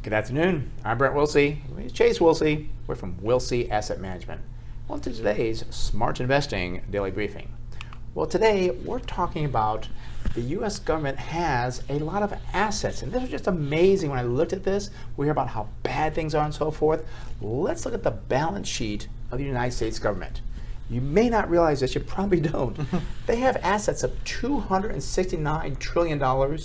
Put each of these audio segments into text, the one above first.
Good afternoon. I'm Brent Wilsey. It's Chase Wilsey. We're from Wilsey Asset Management. Well, to today's Smart Investing Daily Briefing. Well, today we're talking about the U.S. government has a lot of assets, and this was just amazing when I looked at this. We hear about how bad things are and so forth. Let's look at the balance sheet of the United States government. You may not realize this, you probably don't. They have assets of $269 trillion.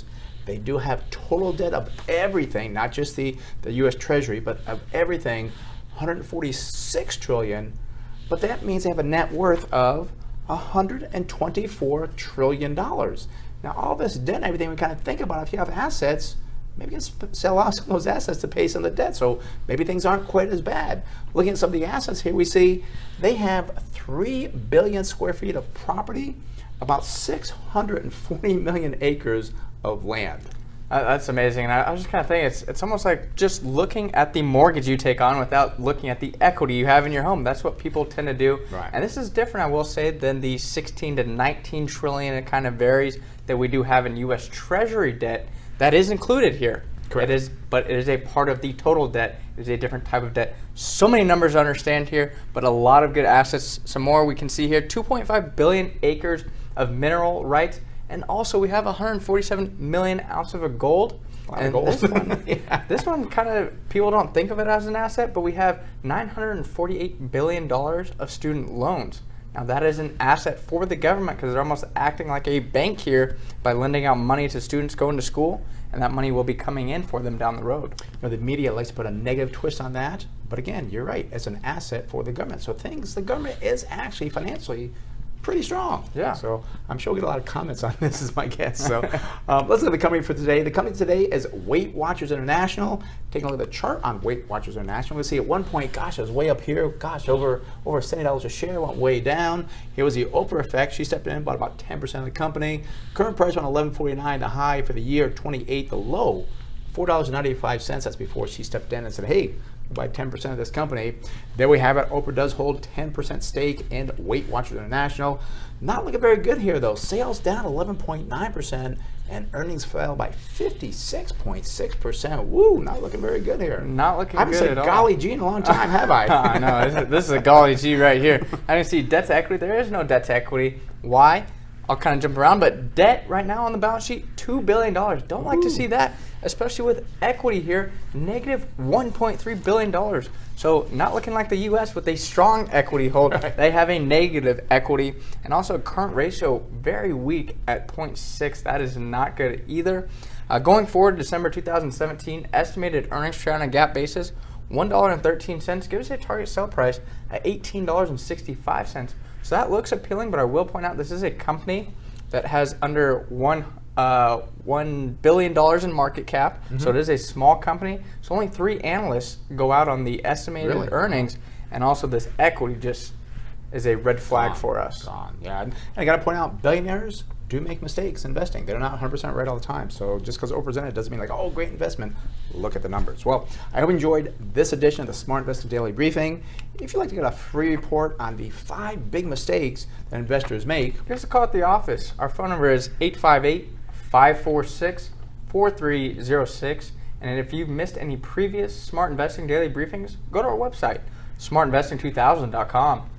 They do have total debt of everything, not just the U.S. Treasury, but of everything, $146 trillion. But that means they have a net worth of $124 trillion. Now, all this debt and everything, we kind of think about if you have assets, maybe you can sell off some of those assets to pay some of the debt, so maybe things aren't quite as bad. Looking at some of the assets here, we see they have 3 billion square feet of property, about 640 million acres of land. That's amazing. And I was just kind of thinking, it's almost like just looking at the mortgage you take on without looking at the equity you have in your home. That's what people tend to do. Right. And this is different, I will say, than the 16 to 19 trillion, it kind of varies, that we do have in U.S. Treasury debt. That is included here. Correct. But it is a part of the total debt. It is a different type of debt. So many numbers to understand here, but a lot of good assets. Some more we can see here, 2.5 billion acres of mineral rights. And also we have 147 million ounces of gold. And this one, yeah. This one kind of, people don't think of it as an asset, but we have $948 billion of student loans. Now that is an asset for the government because they're almost acting like a bank here by lending out money to students going to school, and that money will be coming in for them down the road. You know, the media likes to put a negative twist on that, but again, you're right, it's an asset for the government. So the government is actually financially pretty strong. Yeah. So I'm sure we'll get a lot of comments on this, is my guess. So let's look at the company for today. The company today is Weight Watchers International. Taking a look at the chart on Weight Watchers International, we see at one point, gosh, it was way up here. Gosh, over $70 a share, went way down. Here was the Oprah effect. She stepped in, bought about 10% of the company. Current price on $11.49, the high for the year, 28, the low, $4.95. That's before she stepped in and said, hey, buy 10% of this company. There we have it. Oprah does hold 10% stake in Weight Watchers International. Not looking very good here though. Sales down 11.9% and earnings fell by 56.6%. Woo, not looking very good here. Not looking I haven't good said at golly all. gee in a long time, have I? I know, this is a golly gee right here. I can see debt to equity. There is no debt to equity. Why? I'll kind of jump around, but debt right now on the balance sheet, $2 billion. Don't like to see that, especially with equity here, negative $1.3 billion. So not looking like the U.S. with a strong equity hold. Right. They have a negative equity, and also a current ratio very weak at 0.6. That is not good either. Going forward, December 2017, estimated earnings per share on a GAAP basis, $1.13. Gives us a target sell price at $18.65. So that looks appealing, but I will point out this is a company that has under $1 billion in market cap. Mm-hmm. So it is a small company. So only 3 analysts go out on the estimated earnings, and also this equity just is a red flag for us. Yeah, and I got to point out, billionaires do make mistakes investing. They're not 100% right all the time. So just because Oprah's in it doesn't mean like, oh, great investment. Look at the numbers. Well, I hope you enjoyed this edition of the Smart Investing Daily Briefing. If you'd like to get a free report on the 5 big mistakes that investors make, give us a call at the office. Our phone number is 858-546-4306. And if you've missed any previous Smart Investing Daily Briefings, go to our website, smartinvesting2000.com.